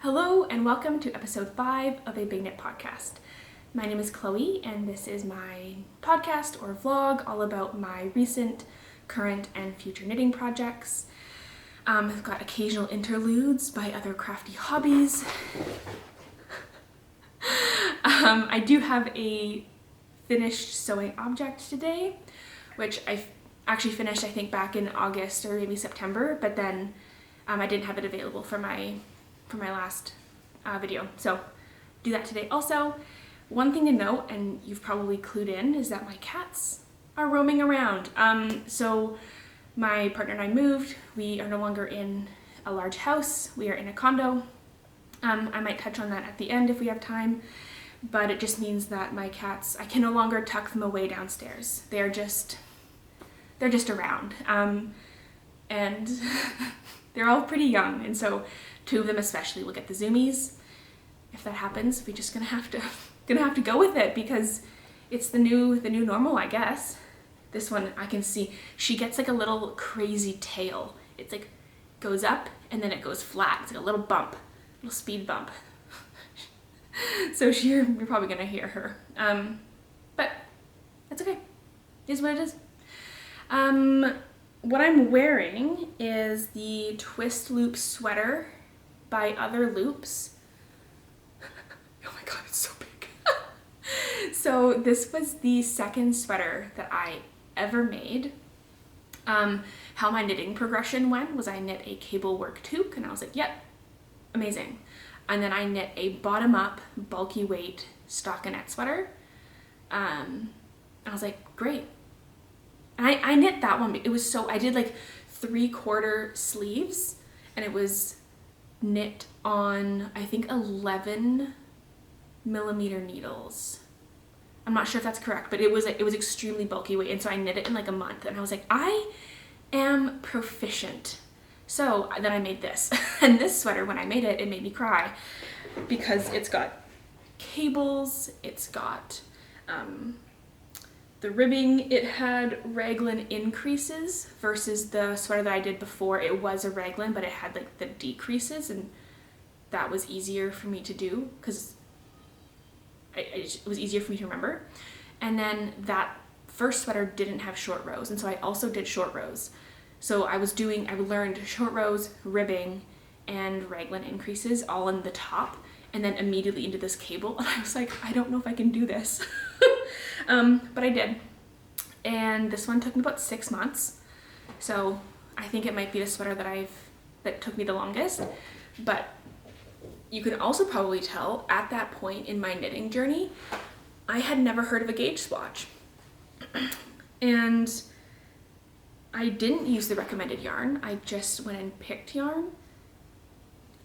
Hello and welcome to episode 5 of a Big Knit podcast. My name is Chloe and this is my podcast or vlog all about my recent, current, and future knitting projects. I've got occasional interludes by other crafty hobbies. I do have a finished sewing object today, which I actually finished I think back in August or maybe September, but then I didn't have it available for my last video. So do that today. Also, one thing to note, and you've probably clued in, is that my cats are roaming around. So my partner and I moved. We are no longer in a large house. We are in a condo. I might touch on that at the end if we have time, but it just means that my cats, I can no longer tuck them away downstairs. They're just around. And they're all pretty young, and so 2 of them especially will get the zoomies. If that happens, we're just gonna have to go with it because it's the new normal, I guess. This one I can see she gets like a little crazy tail. It's like goes up and then it goes flat. It's like a little bump, little speed bump. So you're probably gonna hear her, but that's okay. It is what it is. What I'm wearing is the twist loop sweater by Other Loops. Oh my god, it's so big. So this was the second sweater that I ever made. How my knitting progression went was I knit a cable work toque and I was like, yep, amazing. And then I knit a bottom up bulky weight stockinette sweater. I was like, great. And I knit that one. It was I did like 3/4 sleeves and it was knit on, I think 11 millimeter needles. I'm not sure if that's correct, but it was extremely bulky weight. And so I knit it in like a month and I was like, I am proficient. So then I made this. And this sweater, when I made it, it made me cry because it's got cables, it's got, the ribbing, it had raglan increases versus the sweater that I did before. It was a raglan, but it had like the decreases, and that was easier for me to do because it was easier for me to remember. And then that first sweater didn't have short rows, and so I also did short rows. So I learned short rows, ribbing, and raglan increases all in the top, and then immediately into this cable. And I was like, I don't know if I can do this. But I did. And this one took me about 6 months. So I think it might be the sweater that took me the longest. But you can also probably tell at that point in my knitting journey, I had never heard of a gauge swatch. And I didn't use the recommended yarn. I just went and picked yarn.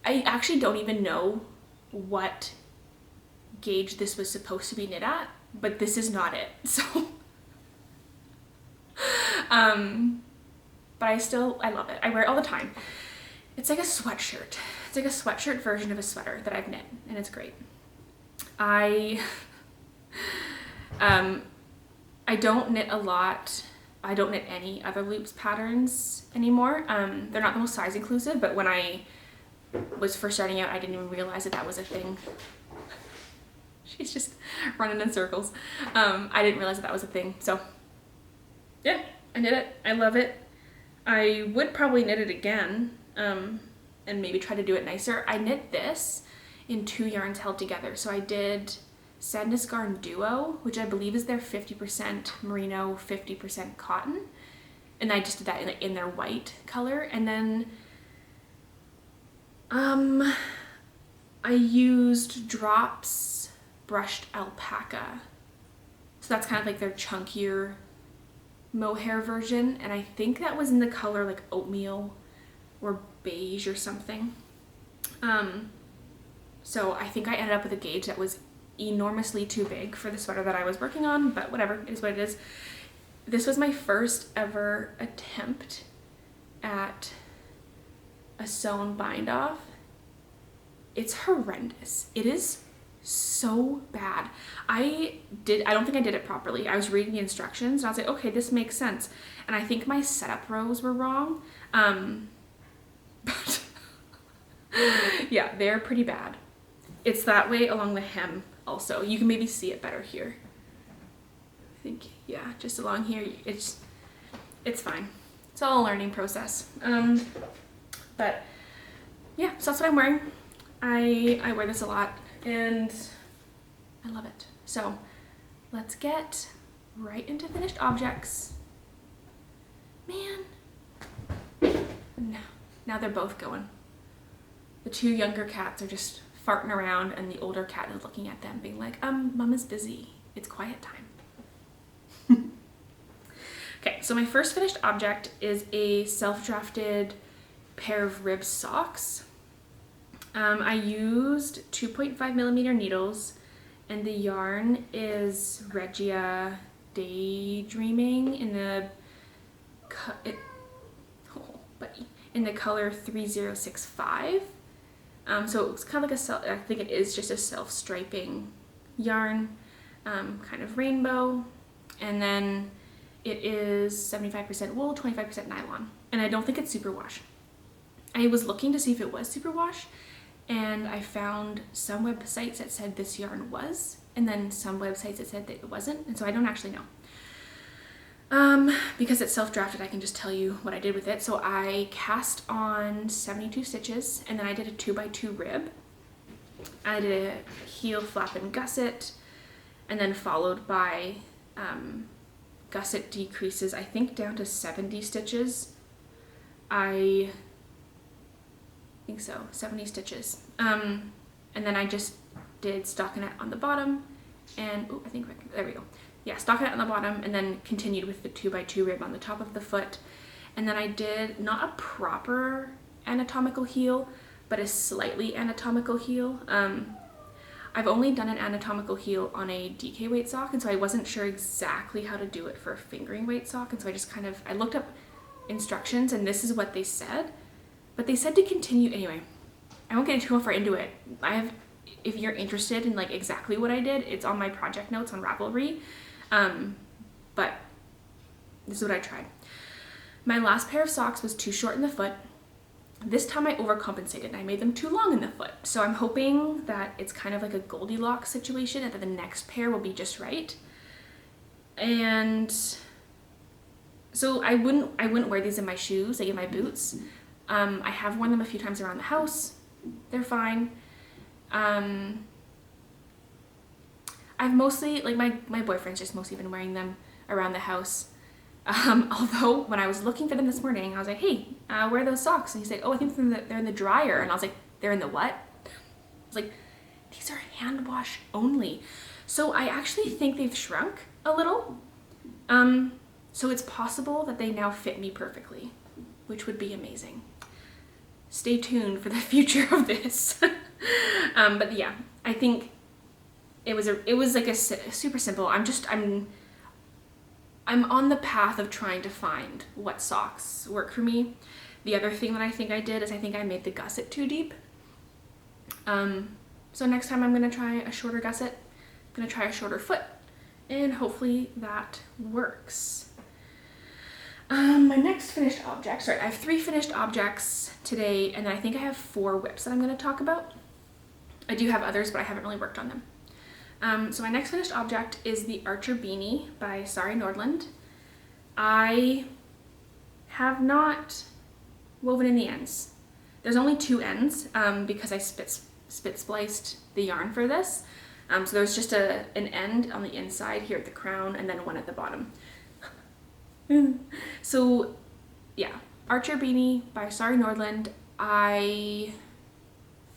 I actually don't even know what gauge this was supposed to be knit at, but this is not it. So, but I love it. I wear it all the time. It's like a sweatshirt. It's like a sweatshirt version of a sweater that I've knit, and it's great. I don't knit a lot. I don't knit any Other Loops patterns anymore. They're not the most size inclusive, but when I was first starting out, I didn't even realize that was a thing. She's just running in circles. I didn't realize that was a thing. So yeah, I knit it. I love it. I would probably knit it again and maybe try to do it nicer. I knit this in 2 yarns held together. So I did Sadness Garn Duo, which I believe is their 50% merino, 50% cotton. And I just did that in their white color. And then I used Drops Brushed Alpaca. So that's kind of like their chunkier mohair version. And I think that was in the color like oatmeal or beige or something. So I think I ended up with a gauge that was enormously too big for the sweater that I was working on, but whatever, it is what it is. This was my first ever attempt at a sewn bind off. It's horrendous. It is so bad. I don't think I did it properly. I was reading the instructions and I was like, okay, this makes sense. And I think my setup rows were wrong. But Yeah, they're pretty bad. It's that way along the hem also. You can maybe see it better here. I think, yeah, just along here, it's fine. It's all a learning process. But yeah, so that's what I'm wearing. I wear this a lot and I love it. So let's get right into finished objects. Man, no, now they're both going. The two younger cats are just farting around and the older cat is looking at them being like, Mama's busy. It's quiet time. Okay, so my first finished object is a self-drafted pair of rib socks. I used 2.5mm needles and the yarn is Regia Daydreaming in the color 3065. So it's kind of like I think it is just a self-striping yarn, kind of rainbow, and then it is 75% wool, 25% nylon, and I don't think it's superwash. I was looking to see if it was superwash, and I found some websites that said this yarn was, and then some websites that said that it wasn't, and so I don't actually know. Because it's self-drafted, I can just tell you what I did with it. So I cast on 72 stitches, and then I did a 2x2 rib. I did a heel, flap, and gusset, and then followed by gusset decreases, I think down to 70 stitches. I think so, 70 stitches. And then I just did stockinette on the bottom, and I think there we go. Yeah, stockinette on the bottom, and then continued with the 2x2 rib on the top of the foot. And then I did not a proper anatomical heel, but a slightly anatomical heel. I've only done an anatomical heel on a DK weight sock, and so I wasn't sure exactly how to do it for a fingering weight sock, and so I just I looked up instructions, and this is what they said. But they said to continue, anyway, I won't get too far into it. If you're interested in like exactly what I did, it's on my project notes on Ravelry. But this is what I tried. My last pair of socks was too short in the foot. This time I overcompensated and I made them too long in the foot. So I'm hoping that it's kind of like a Goldilocks situation and that the next pair will be just right. And so I wouldn't wear these in my shoes, like in my boots. I have worn them a few times around the house. They're fine. I've mostly, like my boyfriend's just mostly been wearing them around the house. Although when I was looking for them this morning, I was like, hey, where are those socks? And he's like, oh, I think they're in the dryer. And I was like, they're in the what? I was like, these are hand wash only. So I actually think they've shrunk a little. So it's possible that they now fit me perfectly, which would be amazing. Stay tuned for the future of this. But yeah, I think it was like a super simple. I'm on the path of trying to find what socks work for me. The other thing that I think I did is I think I made the gusset too deep. So next time I'm gonna try a shorter gusset. I'm gonna try a shorter foot, and hopefully that works. My next finished object, sorry, I have 3 finished objects today, and then I think I have 4 whips that I'm gonna talk about. I do have others, but I haven't really worked on them. So my next finished object is the Archer Beanie by Sari Nordlund. I have not woven in the ends. There's only 2 ends because I split spliced the yarn for this. So there's just an end on the inside here at the crown and then one at the bottom. So yeah, Archer Beanie by Sari Nordlund. I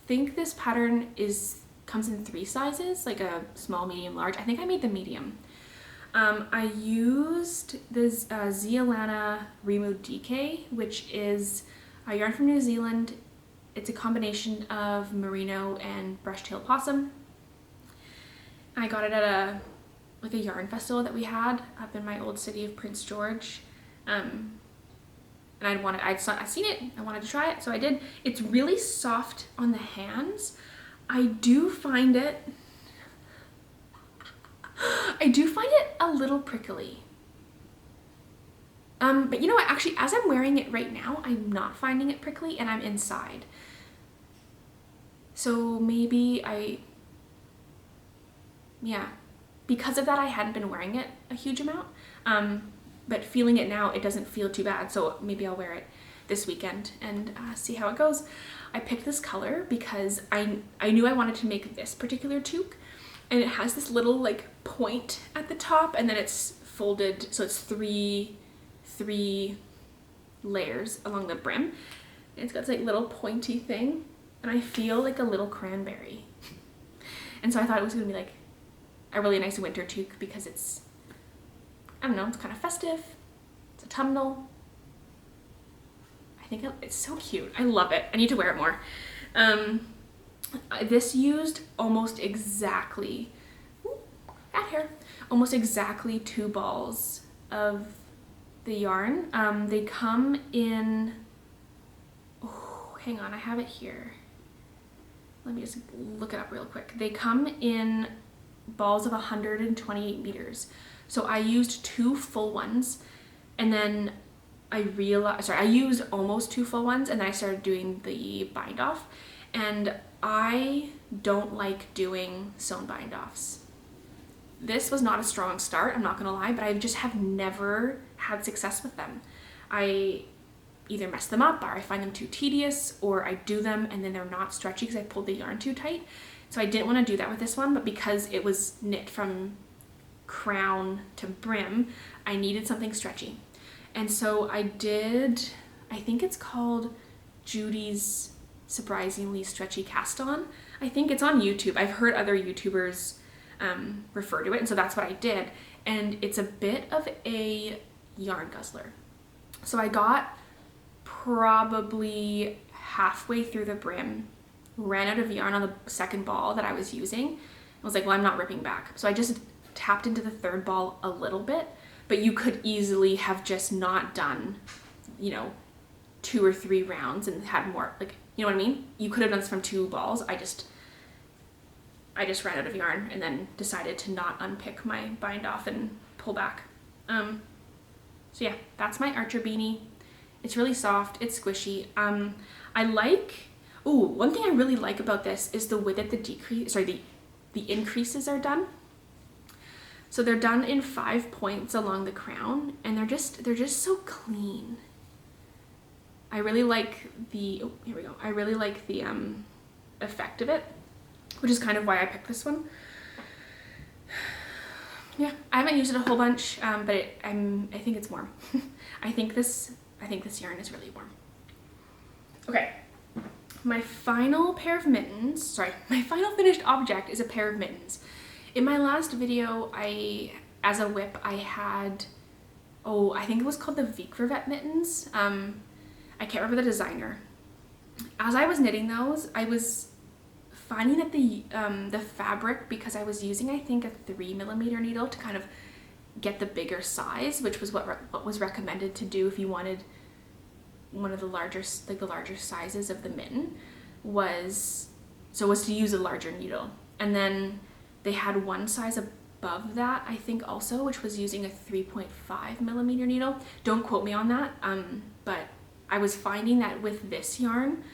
think this pattern comes in 3 sizes, like a small, medium, large. I think I made the medium. I used this Zeolana Remo DK, which is a yarn from New Zealand. It's a combination of merino and brush-tailed possum. I got it at a yarn festival that we had up in my old city of Prince George. And I'd seen it, I wanted to try it, so I did. It's really soft on the hands. I do find it a little prickly. But you know what, actually, as I'm wearing it right now, I'm not finding it prickly and I'm inside. So maybe yeah, because of that I hadn't been wearing it a huge amount, but feeling it now, it doesn't feel too bad, so maybe I'll wear it this weekend and see how it goes. I picked this color because I knew I wanted to make this particular toque, and it has this little like point at the top, and then it's folded, so it's three layers along the brim, and it's got this like little pointy thing, and I feel like a little cranberry. And so I thought it was gonna be like a really nice winter toque because it's, I don't know, it's kind of festive, it's autumnal. I think it's so cute. I love it. I need to wear it more. This used almost exactly, cat hair, almost exactly 2 balls of the yarn. They come in, oh, hang on, I have it here. Let me just look it up real quick. They come in balls of 128 meters. So I used 2 full ones, and then I used almost 2 full ones, and then I started doing the bind off, and I don't like doing sewn bind offs. This was not a strong start, I'm not gonna lie, but I just have never had success with them. I either mess them up, or I find them too tedious, or I do them and then they're not stretchy because I pulled the yarn too tight. So I didn't want to do that with this one, but because it was knit from crown to brim, I needed something stretchy. And so I did, I think it's called Judy's Surprisingly Stretchy Cast On. I think it's on YouTube. I've heard other YouTubers refer to it, and so that's what I did. And it's a bit of a yarn guzzler. So I got probably halfway through the brim, ran out of yarn on the second ball that I was using. I was like, well, I'm not ripping back. So I just tapped into the third ball a little bit, but you could easily have just not done, you know, 2 or 3 rounds and had more, like, you know what I mean? You could have done this from 2 balls. I just ran out of yarn and then decided to not unpick my bind off and pull back. So yeah, that's my Archer beanie. It's really soft, it's squishy. I like, ooh, one thing I really like about this is the way that the increases are done. So they're done in 5 points along the crown, and they're just so clean. I really like the, oh, here we go. I really like the effect of it, which is kind of why I picked this one. Yeah, I haven't used it a whole bunch, but I think it's warm. I think this yarn is really warm. Okay, my final pair of mittens, my final finished object is a pair of mittens. In my last video, as a whip, I had, I think it was called the Vikvervet mittens. I can't remember the designer. As I was knitting those, I was finding that the fabric, because I was using, I think, a 3mm needle to kind of get the bigger size, which was what was recommended to do if you wanted one of the larger, like the larger sizes of the mitten, was to use a larger needle. And then they had one size above that, I think, also, which was using a 3.5mm needle. Don't quote me on that, but I was finding that with this yarn,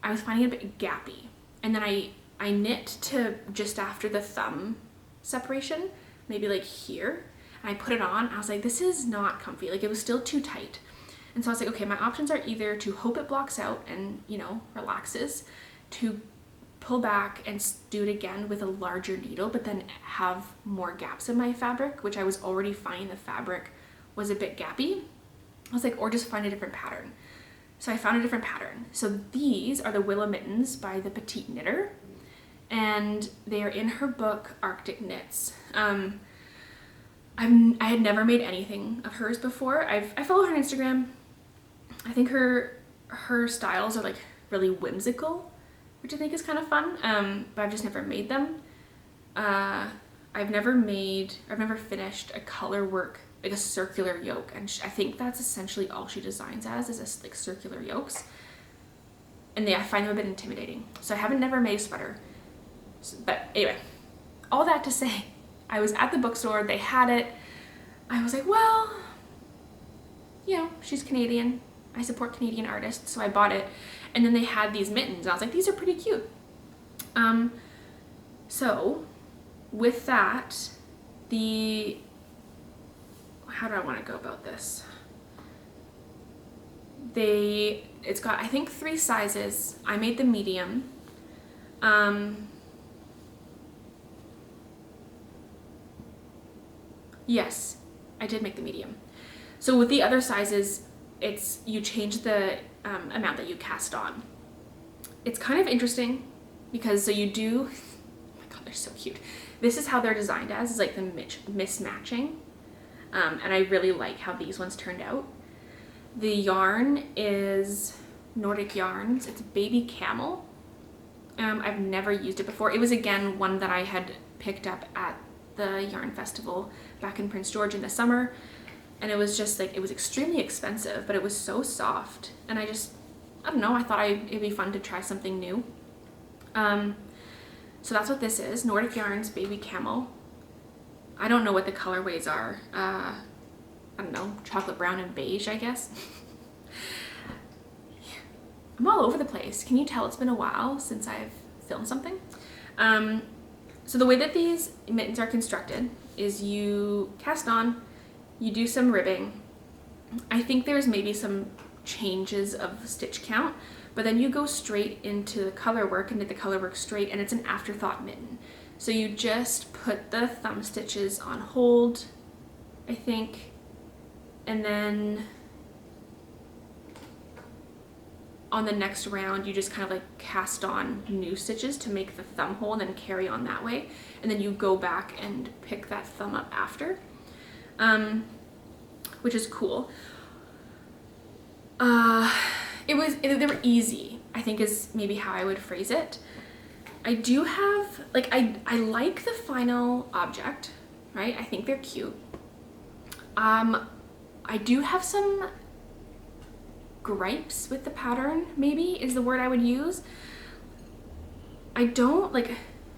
I was finding it a bit gappy. And then I knit to just after the thumb separation, maybe like here, and I put it on. I was like, this is not comfy. Like, it was still too tight. And so I was like, okay, my options are either to hope it blocks out and, you know, relaxes, to pull back and do it again with a larger needle, but then have more gaps in my fabric, which I was already finding the fabric was a bit gappy. I was like, or just find a different pattern. So I found a different pattern. So these are the Willow mittens by the Petit knitter, and they are in her book Arctic Knits. I had never made anything of hers before. I follow her on Instagram. I think her styles are like really whimsical, which I think is kind of fun. But I've just never made them. I've never finished a Colourwork, like a circular yoke, and I think that's essentially all she designs as, is this like circular yokes, and I find them a bit intimidating. So I haven't never made a sweater. But anyway, all that to say, I was at the bookstore, they had it. I was like, well, you know, she's Canadian, I support Canadian artists, so I bought it. And then they had these mittens, and I was like, these are pretty cute. So with that, how do I want to go about this? It's got, I think, 3 sizes. I made the medium. Yes, I did make the medium. So with the other sizes, you change the amount that you cast on. It's kind of interesting because so you do, oh my god, they're so cute. This is how they're designed as, is like the mismatching. And I really like how these ones turned out. The yarn is Nordic Yarns. It's Baby Camel. I've never used it before. It was, again, one that I had picked up at the yarn festival back in Prince George in the summer. And it was just like, it was extremely expensive, but it was so soft. And I don't know, I thought it'd be fun to try something new. So that's what this is, Nordic Yarns Baby Camel. I don't know what the colorways are. I don't know, chocolate brown and beige, I guess. I'm all over the place. Can you tell it's been a while since I've filmed something? So the way that these mittens are constructed is you cast on, you do some ribbing. I think there's maybe some changes of stitch count, but then you go straight into the Colourwork and knit the Colourwork straight, and it's an afterthought mitten. So you just put the thumb stitches on hold, I think, and then on the next round you just kind of like cast on new stitches to make the thumb hole and then carry on that way, and then you go back and pick that thumb up after, which is cool. They were easy, I think, is maybe how I would phrase it. I do have, like, I like the final object, right? I think they're cute. I do have some gripes with the pattern, maybe is the word I would use. I don't, like,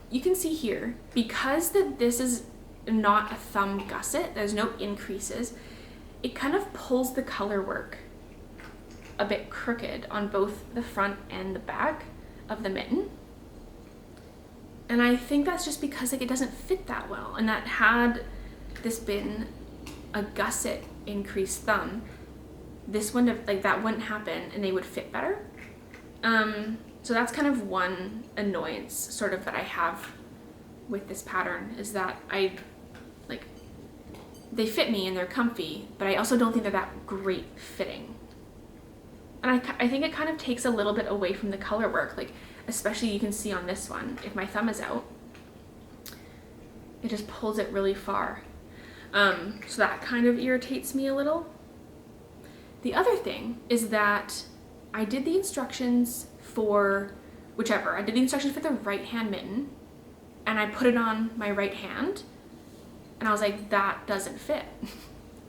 you can see here, because this is not a thumb gusset, there's no increases, it kind of pulls the Colourwork a bit crooked on both the front and the back of the mitten. And I think that's just because, like, it doesn't fit that well, and that had this been a gusset increased thumb, this wouldn't have, like, that wouldn't happen and they would fit better. So that's kind of one annoyance sort of that I have with this pattern, is that they fit me and they're comfy, but I also don't think they're that great fitting. And I think it kind of takes a little bit away from the Colourwork, like, especially you can see on this one, if my thumb is out, it just pulls it really far. So that kind of irritates me a little. The other thing is that I did the instructions for whichever. I did the instructions for the right hand mitten, and I put it on my right hand, and I was like, that doesn't fit.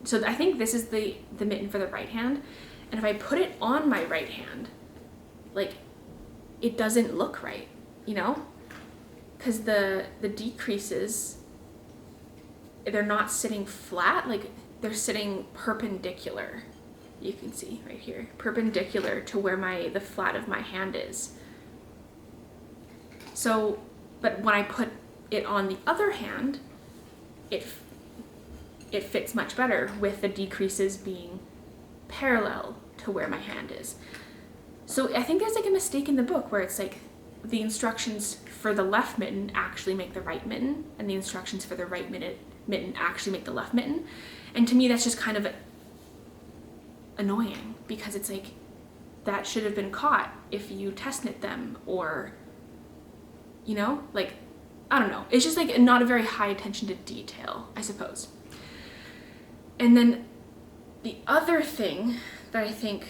So I think this is the mitten for the right hand, and if I put it on my right hand, like, it doesn't look right, you know? Because the decreases, they're not sitting flat, like, they're sitting perpendicular. You can see right here, perpendicular to where the flat of my hand is. So, but when I put it on the other hand, it fits much better with the decreases being parallel to where my hand is. So I think there's like a mistake in the book where it's like the instructions for the left mitten actually make the right mitten, and the instructions for the right mitten actually make the left mitten. And to me, that's just kind of annoying, because it's like, that should have been caught if you test knit them, or, you know, like, I don't know. It's just like not a very high attention to detail, I suppose. And then the other thing that I think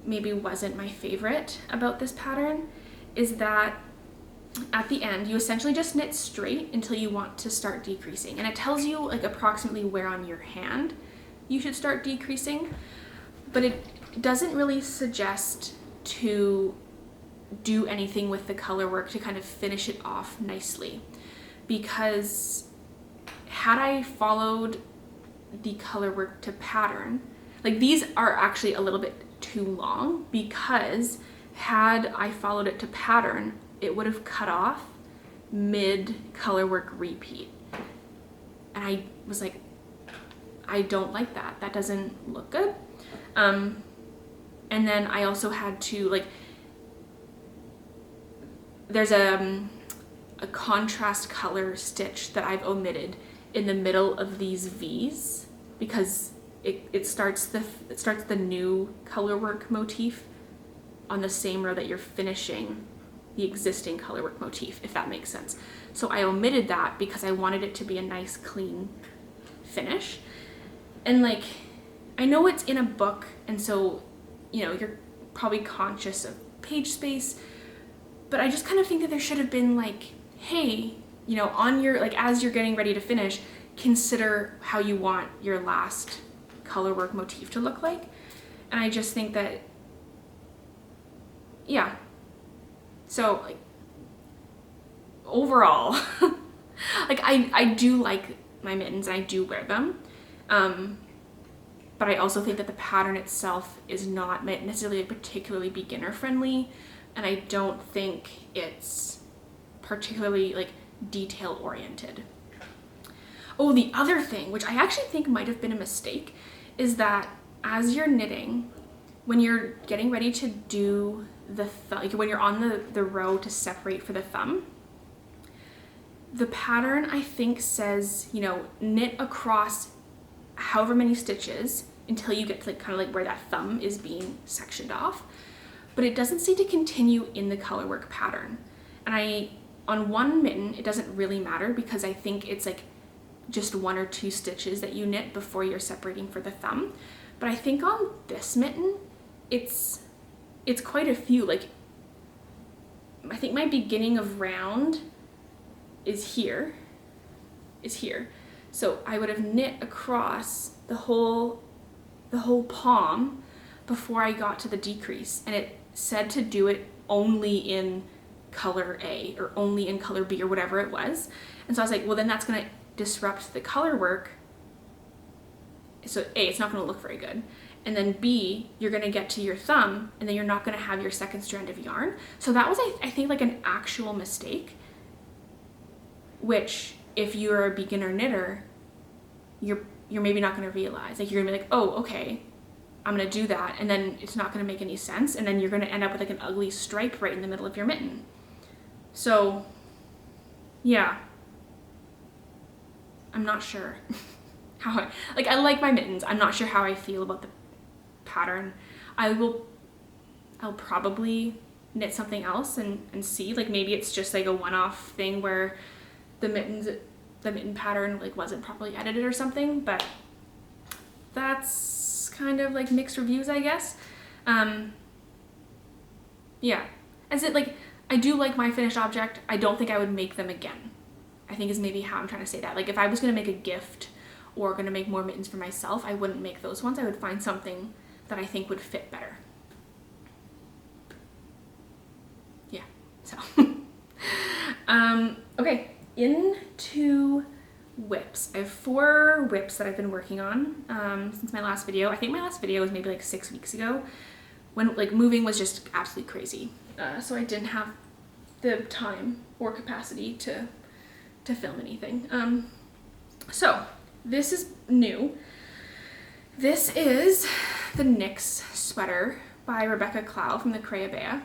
maybe wasn't my favorite about this pattern is that at the end, you essentially just knit straight until you want to start decreasing. And it tells you like approximately where on your hand you should start decreasing, but it doesn't really suggest to do anything with the Colourwork to kind of finish it off nicely. Because had I followed the Colourwork to pattern, like, these are actually a little bit too long, because had I followed it to pattern, it would have cut off mid Colourwork repeat. And I was like, I don't like that. That doesn't look good. And then I also had to, like, there's a contrast color stitch that I've omitted in the middle of these V's because it starts the new Colourwork motif on the same row that you're finishing the existing Colourwork motif, if that makes sense. So I omitted that because I wanted it to be a nice clean finish. And like, I know it's in a book, and so, you know, you're probably conscious of page space, but I just kind of think that there should have been like, hey, you know, on your, like, as you're getting ready to finish, consider how you want your last Colourwork motif to look like. And I just think that, yeah. So like, overall, like I do like my mittens and I do wear them. But I also think that the pattern itself is not necessarily particularly beginner friendly, and I don't think it's particularly like detail oriented. Oh, the other thing, which I actually think might have been a mistake, is that as you're knitting, when you're getting ready to do the thumb, like when you're on the row to separate for the thumb, the pattern I think says, you know, knit across however many stitches until you get to like kind of like where that thumb is being sectioned off, but it doesn't seem to continue in the Colourwork pattern. And on one mitten, it doesn't really matter because I think it's like just 1 or 2 stitches that you knit before you're separating for the thumb. But I think on this mitten, it's quite a few. Like, I think my beginning of round is here. So I would have knit across the whole palm before I got to the decrease, and it said to do it only in color A or only in color B or whatever it was. And so I was like, well, then that's going to disrupt the color work. So A, it's not going to look very good. And then B, you're going to get to your thumb and then you're not going to have your second strand of yarn. So that was, I think, like an actual mistake, which if you're a beginner knitter, you're maybe not going to realize. Like, you're going to be like, oh, okay, I'm going to do that. And then it's not going to make any sense. And then you're going to end up with like an ugly stripe right in the middle of your mitten. So yeah, I'm not sure how I like my mittens. I'm not sure how I feel about the pattern. I'll probably knit something else and see, like, maybe it's just like a one-off thing where the mitten pattern like wasn't properly edited or something, but that's kind of like mixed reviews, I guess. Yeah, as it, like, I do like my finished object. I don't think I would make them again, I think is maybe how I'm trying to say that. Like, if I was going to make a gift or going to make more mittens for myself, I wouldn't make those ones. I would find something that I think would fit better. Yeah, so. Okay, into whips. I have 4 whips that I've been working on since my last video. I think my last video was maybe like 6 weeks ago when like moving was just absolutely crazy. So I didn't have the time or capacity to film anything. So this is new. This is the NYX sweater by Rebecca Clow from the Crayola.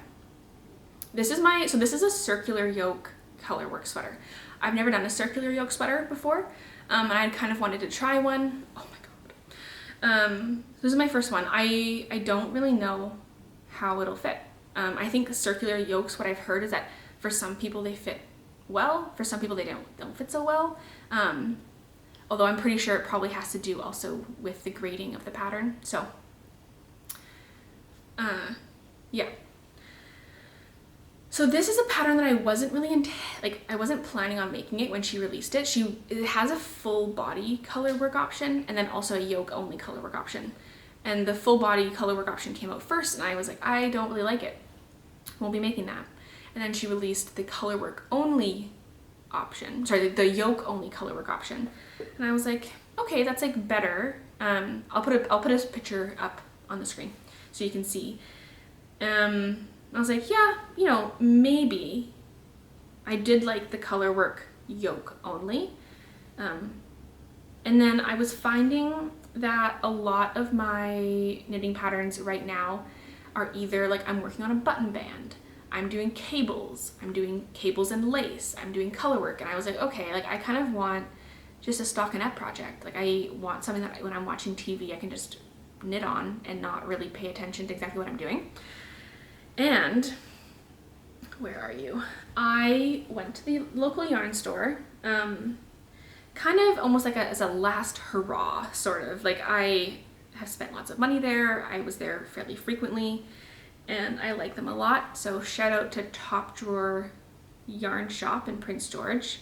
This is a circular yoke Colourwork sweater. I've never done a circular yoke sweater before, and I kind of wanted to try one. Oh my god. This is my first one. I don't really know how it'll fit. I think circular yokes, what I've heard is that for some people they fit well, for some people they don't fit so well. Although I'm pretty sure it probably has to do also with the grading of the pattern. So, yeah. So this is a pattern that I wasn't really I wasn't planning on making it when she released it. It has a full body color work option and then also a yoke only color work option. And the full body color work option came out first, and I was like, I don't really like it. Won't be making that. And then she released the color work only option. Sorry, the yoke only color work option. And I was like, okay, that's like better. I'll put a picture up on the screen so you can see. I was like, yeah, you know, maybe I did like the Colourwork yoke only. And then I was finding that a lot of my knitting patterns right now are either like I'm working on a button band, I'm doing cables and lace, I'm doing Colourwork, and I was like, okay, like I kind of want just a stockinette project. Like I want something that when I'm watching TV I can just knit on and not really pay attention to exactly what I'm doing. And where are you? I went to the local yarn store, kind of almost like as a last hurrah, sort of. Like I have spent lots of money there. I was there fairly frequently and I like them a lot. So shout out to Top Drawer Yarn Shop in Prince George.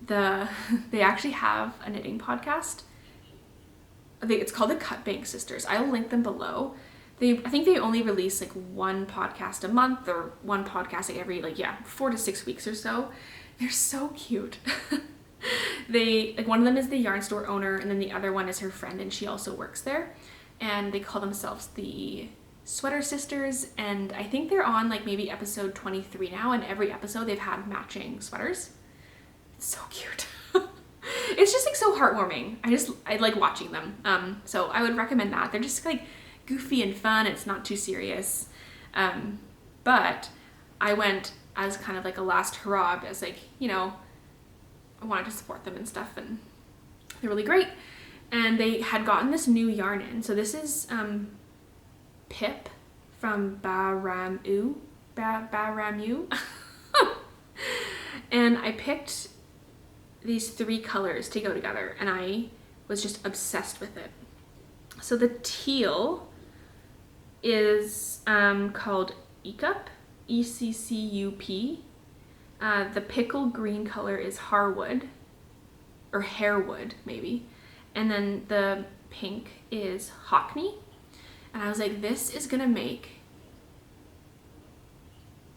They actually have a knitting podcast. It's called the Cut Bank Sisters. I'll link them below. I think they only release like one podcast a month, or one podcast like every 4 to 6 weeks or so. They're so cute. One of them is the yarn store owner, and then the other one is her friend, and she also works there. And they call themselves the Sweater Sisters, and I think they're on like maybe episode 23 now, and every episode they've had matching sweaters. It's so cute. It's just like so heartwarming. I like watching them. So I would recommend that. They're just like goofy and fun. It's not too serious. But I went as kind of like a last hurrah, as like, I wanted to support them and stuff, and they're really great. And they had gotten this new yarn in. So this is Pip from Baramu. And I picked these 3 colors to go together, and I was just obsessed with it. So the teal is called Eccup, E-C-C-U-P. The pickle green color is Harwood, or Harewood maybe. And then the pink is Hockney. And I was like, this is gonna make,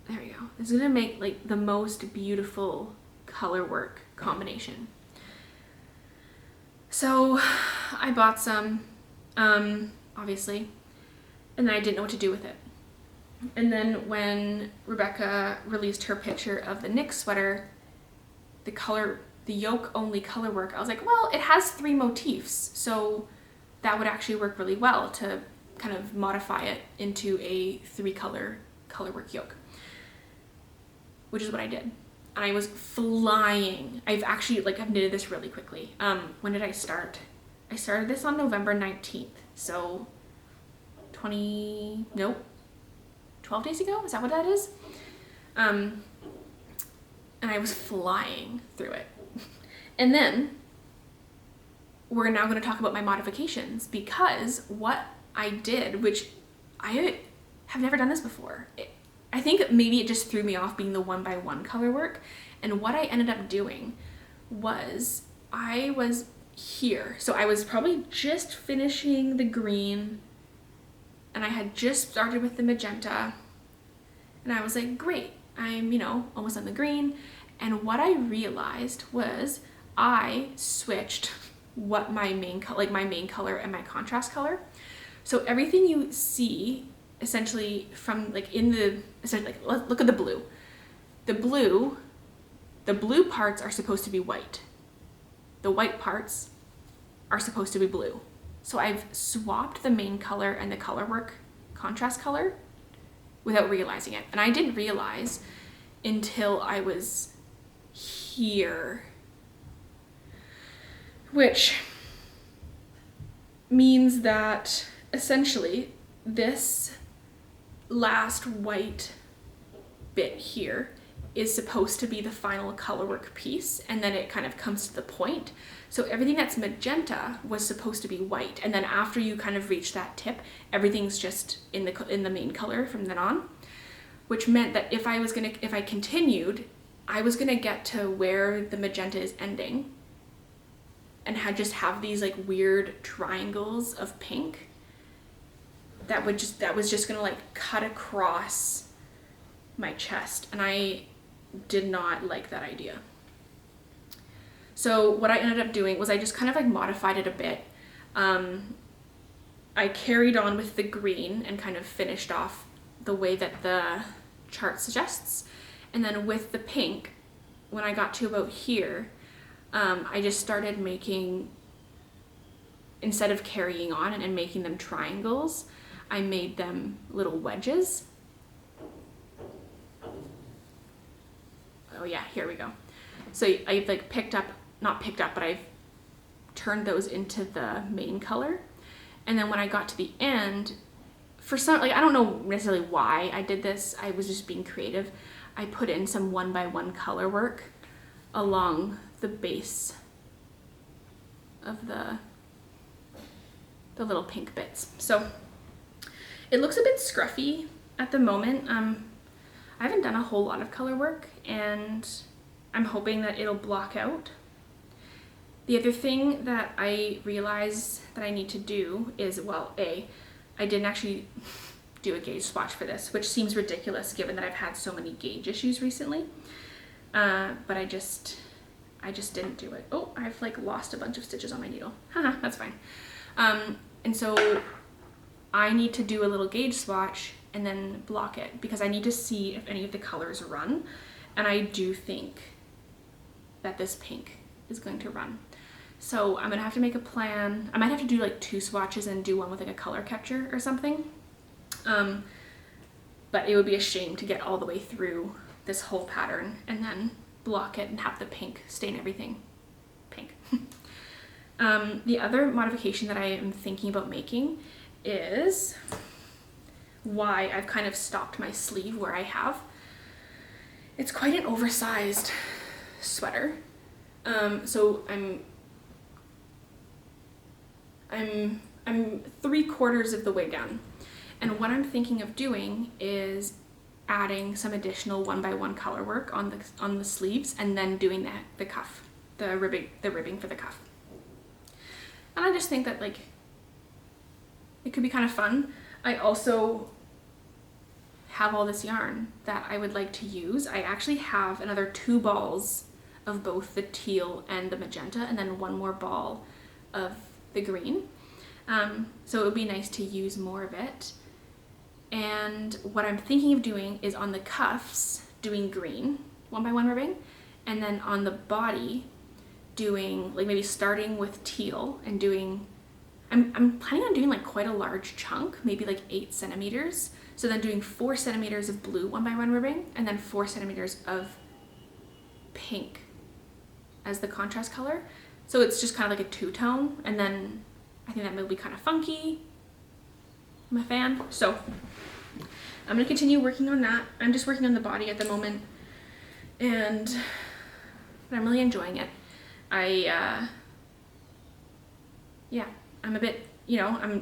there we go. This is gonna make like the most beautiful Colourwork combination. So I bought some, obviously, and then I didn't know what to do with it. And then when Rebecca released her picture of the Nick sweater, the yoke only Colourwork, I was like, well, it has 3 motifs, so that would actually work really well to kind of modify it into a 3-color Colourwork yoke, which is what I did. And I was flying. I've knitted this really quickly. When did I start? I started this on November 19th, so 12 days ago? Is that what that is? And I was flying through it. And then we're now going to talk about my modifications, because what I did, which I have never done this before. I think maybe it just threw me off being the 1x1 Colourwork. And what I ended up doing was I was here. So I was probably just finishing the green, and I had just started with the magenta. And I was like, great, I'm, almost on the green. And what I realized was I switched what my main color and my contrast color. So everything you see essentially from look at the blue. The blue parts are supposed to be white. The white parts are supposed to be blue. So I've swapped the main color and the Colourwork contrast color without realizing it. And I didn't realize until I was here, which means that essentially this last white bit here is supposed to be the final Colourwork piece, and then it kind of comes to the point. So everything that's magenta was supposed to be white, and then after you kind of reach that tip, everything's just in the main color from then on, which meant that if I continued, I was gonna get to where the magenta is ending and have these like weird triangles of pink that was just gonna like cut across my chest, and I did not like that idea. So what I ended up doing was I just kind of like modified it a bit. I carried on with the green and kind of finished off the way that the chart suggests, And then with the pink, when I got to about here, I just started making, instead of carrying on and making them triangles, I made them little wedges. Oh yeah, here we go. So I've like not picked up, but I've turned those into the main color. And then when I got to the end, for some, like, I don't know necessarily why I did this, I was just being creative. I put in some 1x1 color work along the base of the little pink bits. So it looks a bit scruffy at the moment. I haven't done a whole lot of color work, and I'm hoping that it'll block out. The other thing that I realized that I need to do is, well, I didn't actually do a gauge swatch for this, which seems ridiculous given that I've had so many gauge issues recently. But I just didn't do it. Oh, I've like lost a bunch of stitches on my needle. Haha, that's fine. And so I need to do a little gauge swatch and then block it because I need to see if any of the colors run. And I do think that this pink is going to run. So I'm gonna have to make a plan. I might have to do like 2 swatches and do one with like a color catcher or something. But it would be a shame to get all the way through this whole pattern and then block it and have the pink stain everything pink. The other modification that I am thinking about making is why I've kind of stopped my sleeve where I have. It's quite an oversized sweater. So I'm 3/4 of the way down. And what I'm thinking of doing is adding some additional 1x1 color work on the sleeves and then doing the cuff, the ribbing for the cuff. And I just think that like it could be kind of fun. I also have all this yarn that I would like to use. I actually have another 2 balls of both the teal and the magenta, and then 1 more ball of the green. So it would be nice to use more of it. And what I'm thinking of doing is on the cuffs, doing green 1x1 ribbing, and then on the body doing like maybe starting with teal and doing, I'm planning on doing like quite a large chunk, maybe like 8 centimeters. So then doing 4 centimeters of blue 1x1 ribbing and then 4 centimeters of pink as the contrast color. So it's just kind of like a 2-tone, and then I think that will be kind of funky. I'm a fan. So I'm gonna continue working on that. I'm just working on the body at the moment, but I'm really enjoying it. Yeah, I'm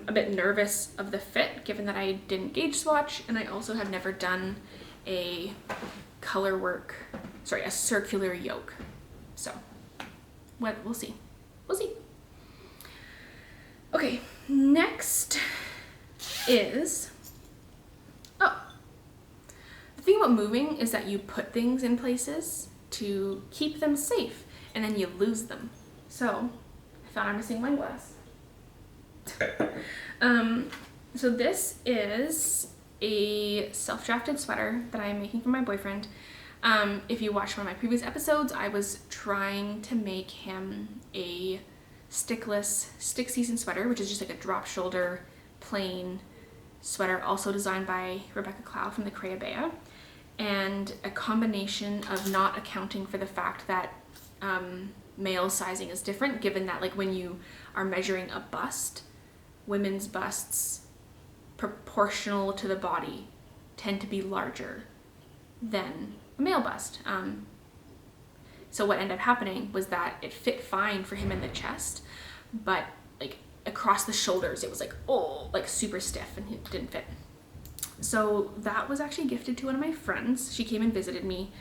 a bit nervous of the fit given that I didn't gauge swatch, and I also have never done a circular yoke. So we'll see. We'll see. Okay, next is, the thing about moving is that you put things in places to keep them safe and then you lose them. So I found I'm missing wine glass. So this is a self-drafted sweater that I'm making for my boyfriend. If you watched one of my previous episodes, I was trying to make him a stickless stick season sweater, which is just like a drop shoulder plain sweater, also designed by Clow from the Aiode, and a combination of not accounting for the fact that male sizing is different, given that like when you are measuring a bust, women's busts proportional to the body tend to be larger than a male bust. So what ended up happening was that it fit fine for him in the chest, but like across the shoulders it was like super stiff and it didn't fit. So that was actually gifted to one of my friends. She came and visited me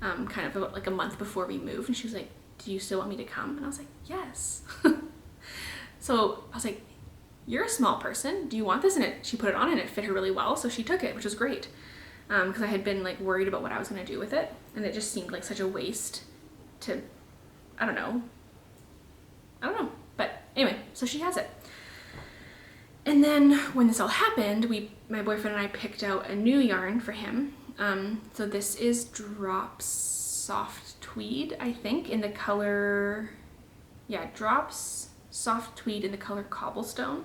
kind of about like a month before we moved, and she was like, "Do you still want me to come?" And I was like, "Yes." So I was like, "You're a small person, do you want this?" And she put it on and it fit her really well, so she took it, which was great. Because I had been like worried about what I was going to do with it, and it just seemed like such a waste to, I don't know, but anyway, so she has it. And then when this all happened, my boyfriend and I picked out a new yarn for him, So this is Drops Soft Tweed, I think, in the color, yeah, Drops Soft Tweed in the color Cobblestone.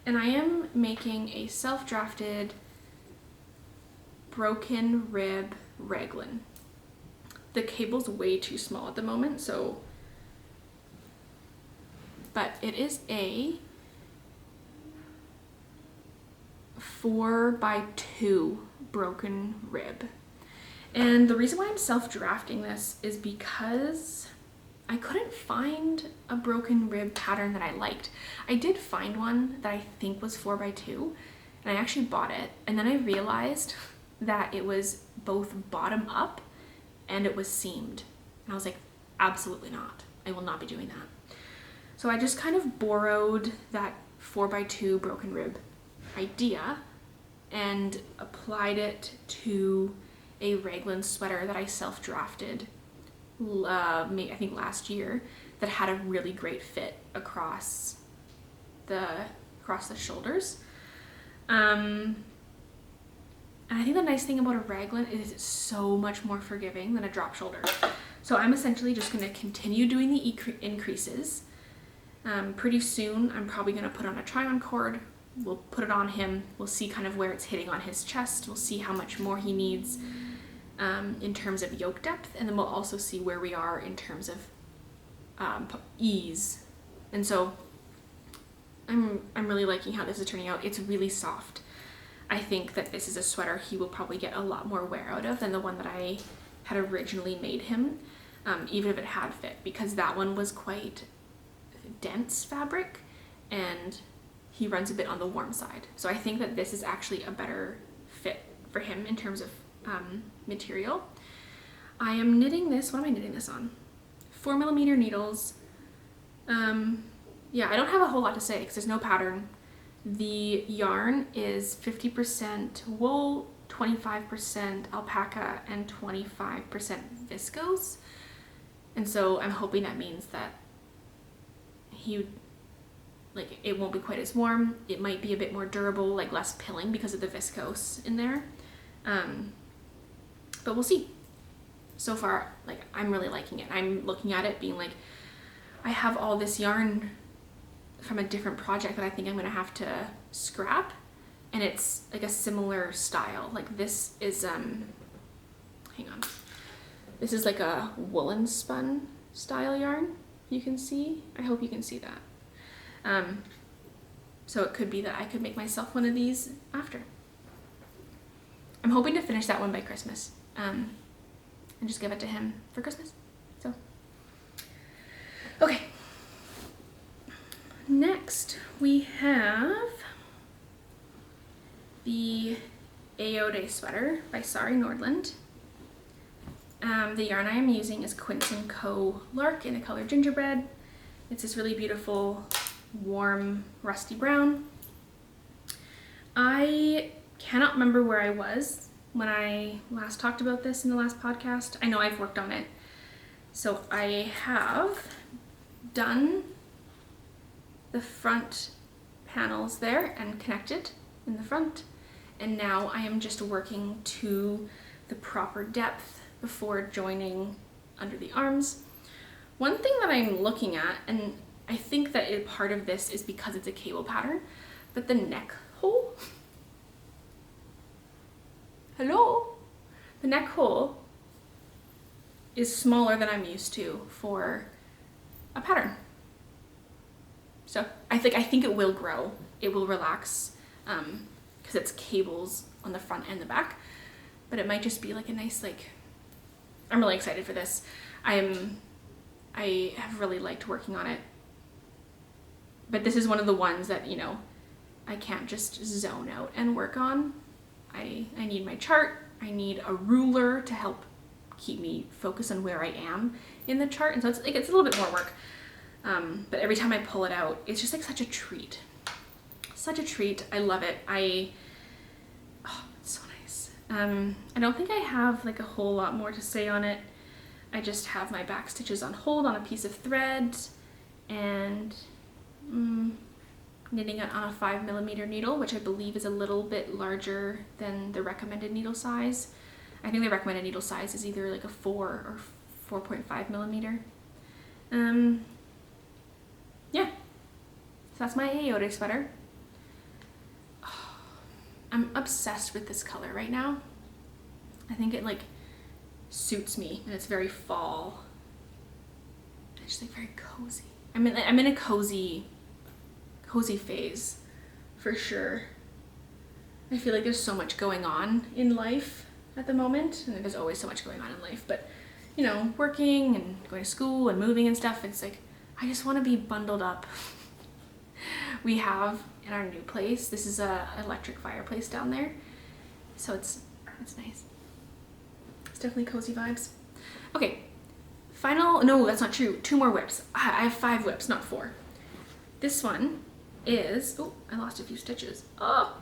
And I am making a self-drafted broken rib raglan. The cable's way too small at the moment, so, but it is a 4x2 broken rib. And the reason why I'm self-drafting this is because I couldn't find a broken rib pattern that I liked. I did find one that I think was 4x2, and I actually bought it, and then I realized that it was both bottom up and it was seamed. And I was like, absolutely not. I will not be doing that. So I just kind of borrowed that 4x2 broken rib idea and applied it to a raglan sweater that I self-drafted I think last year, that had a really great fit across the shoulders. And I think the nice thing about a raglan is it's so much more forgiving than a drop shoulder. So I'm essentially just going to continue doing the increases. Pretty soon I'm probably going to put on a try-on cord. We'll put it on him. We'll see kind of where it's hitting on his chest. We'll see how much more he needs in terms of yoke depth, and then we'll also see where we are in terms of ease. And so I'm really liking how this is turning out. It's really soft. I think that this is a sweater he will probably get a lot more wear out of than the one that I had originally made him, even if it had fit, because that one was quite dense fabric and he runs a bit on the warm side. So I think that this is actually a better fit for him in terms of material. I am knitting this, what am I knitting this on? 4mm needles. Yeah, I don't have a whole lot to say because there's no pattern. The yarn is 50% wool, 25% alpaca, and 25% viscose. And so I'm hoping that means that it won't be quite as warm. It might be a bit more durable, like less pilling because of the viscose in there. But we'll see. So far, like, I'm really liking it. I'm looking at it being like, I have all this yarn from a different project that I think I'm gonna have to scrap, and it's like a similar style. Like this is hang on, this is like a woolen spun style yarn. You can see, I hope you can see that. So it could be that I could make myself one of these after. I'm hoping to finish that one by Christmas, and just give it to him for Christmas. So, okay. Next, we have the Aiode sweater by Sari Nordlund. The yarn I am using is Quince & Co. Lark in the color Gingerbread. It's this really beautiful, warm, rusty brown. I cannot remember where I was when I last talked about this in the last podcast. I know I've worked on it. So I have done the front panels there and connected in the front. And now I am just working to the proper depth before joining under the arms. One thing that I'm looking at, and I think that part of this is because it's a cable pattern, but the neck hole, hello? The neck hole is smaller than I'm used to for a pattern. So I think it will grow, it will relax, because it's cables on the front and the back, but it might just be like a nice, like, I'm really excited for this. I have really liked working on it, but this is one of the ones that, you know, I can't just zone out and work on. I need my chart, I need a ruler to help keep me focused on where I am in the chart, and so it's a little bit more work. But every time I pull it out, it's just like such a treat. Such a treat. I love it. Oh, it's so nice. I don't think I have like a whole lot more to say on it. I just have my back stitches on hold on a piece of thread, and knitting it on a 5mm needle, which I believe is a little bit larger than the recommended needle size. I think the recommended needle size is either like a 4 or 4.5mm. Yeah, so that's my Aiode sweater. Oh, I'm obsessed with this color right now. I think it like suits me, and it's very fall. It's just like very cozy. I'm in a cozy phase for sure. I feel like there's so much going on in life at the moment, and there's always so much going on in life, but you know, working and going to school and moving and stuff, it's like I just want to be bundled up. We have in our new place, this is a electric fireplace down there, so it's nice. It's definitely cozy vibes. Okay, no, that's not true. 2 more whips. I have 5 whips, not 4. This one is, oh, I lost a few stitches. Oh,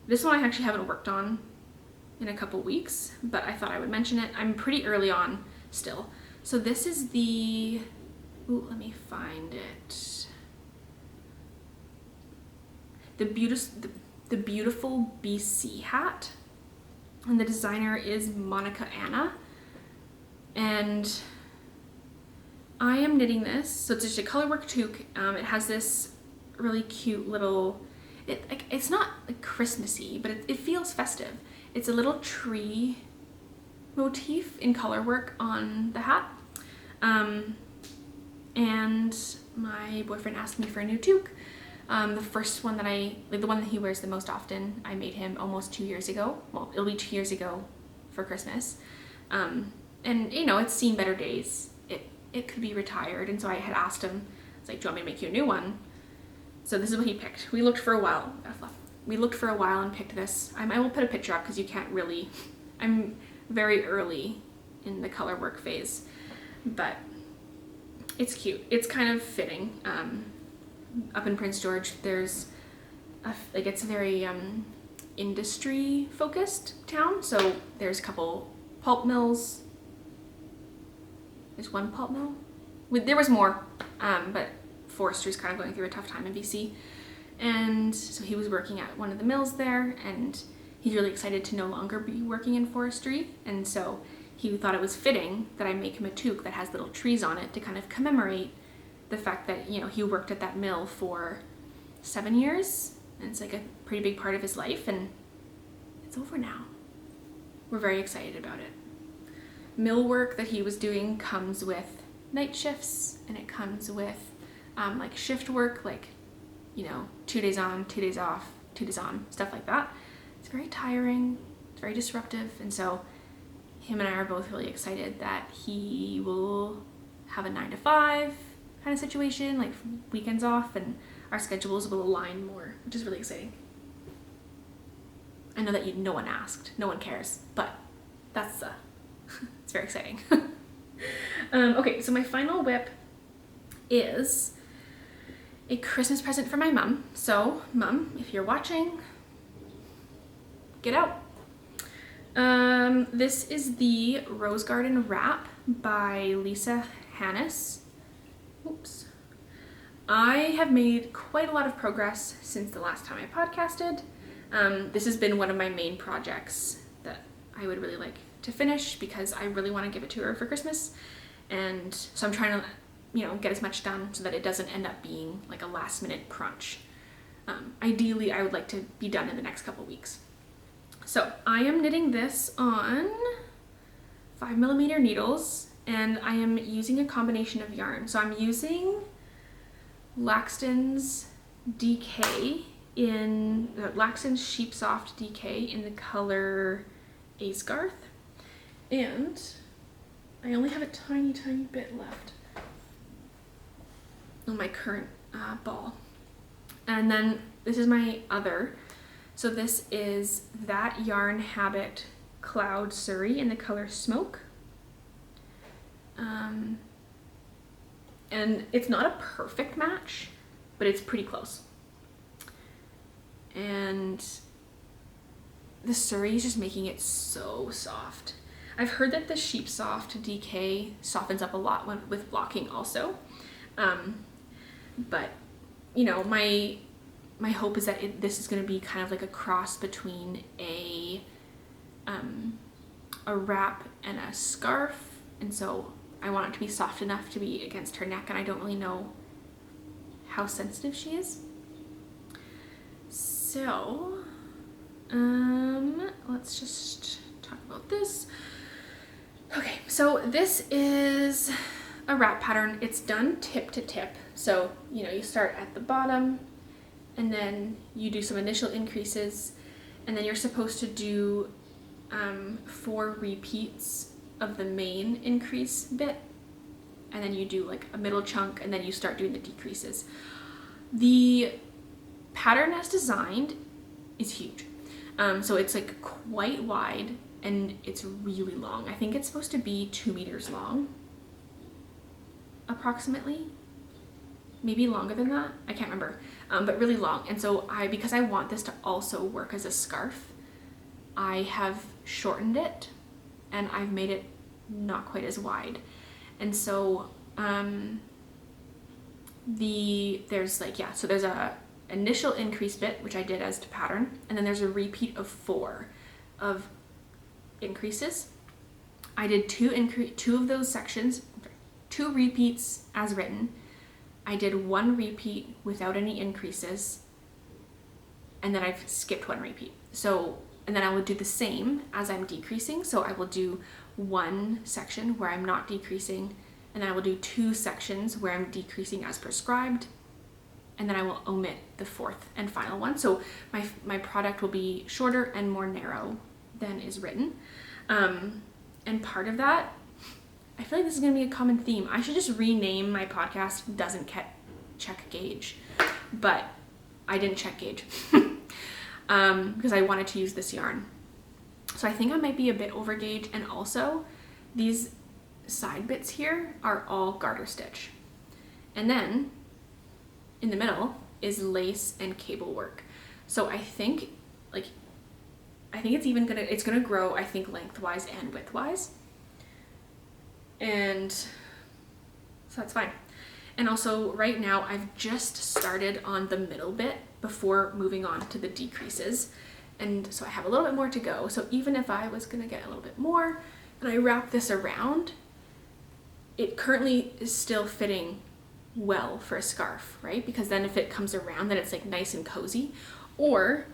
this one I actually haven't worked on in a couple weeks, but I thought I would mention it. I'm pretty early on still. So this is the, ooh, let me find it. The beautiful BC hat, and the designer is Monika, and I am knitting this. So it's just a Colourwork toque. It has this really cute little, it's not like Christmassy, but it feels festive. It's a little tree motif in Colourwork on the hat. And my boyfriend asked me for a new toque. The first one that the one that he wears the most often, I made him almost 2 years ago. Well, it'll be 2 years ago for Christmas. And you know, it's seen better days. It could be retired. And so I had asked him, I was like, do you want me to make you a new one? So this is what he picked. We looked for a while. And picked this. I will put a picture up because you can't really, I'm very early in the Colourwork phase, but it's cute. It's kind of fitting. Up in Prince George, there's it's a very industry focused town. So there's a couple pulp mills. There's one pulp mill. There was more, but forestry's kind of going through a tough time in BC. And so he was working at one of the mills there, and he's really excited to no longer be working in forestry. And so he thought it was fitting that I make him a toque that has little trees on it to kind of commemorate the fact that, you know, he worked at that mill for 7 years, and it's like a pretty big part of his life, and it's over now. We're very excited about it. Mill work that he was doing comes with night shifts, and it comes with like shift work, like, you know, 2 days on, 2 days off, 2 days on, stuff like that. It's very tiring, it's very disruptive, and so him and I are both really excited that he will have a 9 to 5 kind of situation, like weekends off, and our schedules will align more, which is really exciting. I know that no one asked, no one cares, but that's it's very exciting. Okay, so my final whip is a Christmas present for my mom. So, Mom, if you're watching, get out. This is the Rose Garden Wrap by Lisa Hannes. Oops. I have made quite a lot of progress since the last time I podcasted. This has been one of my main projects that I would really like to finish because I really want to give it to her for Christmas. And so I'm trying to, you know, get as much done so that it doesn't end up being like a last minute crunch. Ideally, I would like to be done in the next couple weeks. So I am knitting this on 5mm needles, and I am using a combination of yarn. So I'm using Laxton's DK Laxton's Sheep Soft DK in the color Aesgarth, and I only have a tiny bit left on my current ball. And then this is my other. So this is That Yarn Habit Cloud Sari in the color Smoke. And it's not a perfect match, but it's pretty close. And the Sari is just making it so soft. I've heard that the Sheep Soft DK softens up a lot with blocking also. But, you know, my my hope is that this is going to be kind of like a cross between a wrap and a scarf, and so I want it to be soft enough to be against her neck, and I don't really know how sensitive she is. So let's just talk about this. Okay, so this is a wrap pattern. It's done tip to tip. So, you know, you start at the bottom and then you do some initial increases, and then you're supposed to do 4 repeats of the main increase bit, and then you do like a middle chunk, and then you start doing the decreases. The pattern as designed is huge. So it's like quite wide and it's really long. I think it's supposed to be 2 meters long, approximately. Maybe longer than that, I can't remember, but really long. And so because I want this to also work as a scarf, I have shortened it and I've made it not quite as wide. And so there's a initial increase bit, which I did as to pattern, and then there's a repeat of 4 of increases. I did 2 of those sections, 2 repeats as written. I did 1 repeat without any increases, and then I've skipped 1 repeat. So, and then I will do the same as I'm decreasing. So I will do 1 section where I'm not decreasing, and then I will do 2 sections where I'm decreasing as prescribed, and then I will omit the 4th and final one. So my product will be shorter and more narrow than is written. And part of that, I feel like this is going to be a common theme. I should just rename my podcast Doesn't Check Gauge, but I didn't check gauge because I wanted to use this yarn. So I think I might be a bit over gauge, and also these side bits here are all garter stitch. And then in the middle is lace and cable work. So I think it's gonna grow, I think, lengthwise and widthwise. And so that's fine. And also right now I've just started on the middle bit before moving on to the decreases. And so I have a little bit more to go. So even if I was gonna get a little bit more and I wrap this around, it currently is still fitting well for a scarf, right? Because then if it comes around, then it's like nice and cozy. Or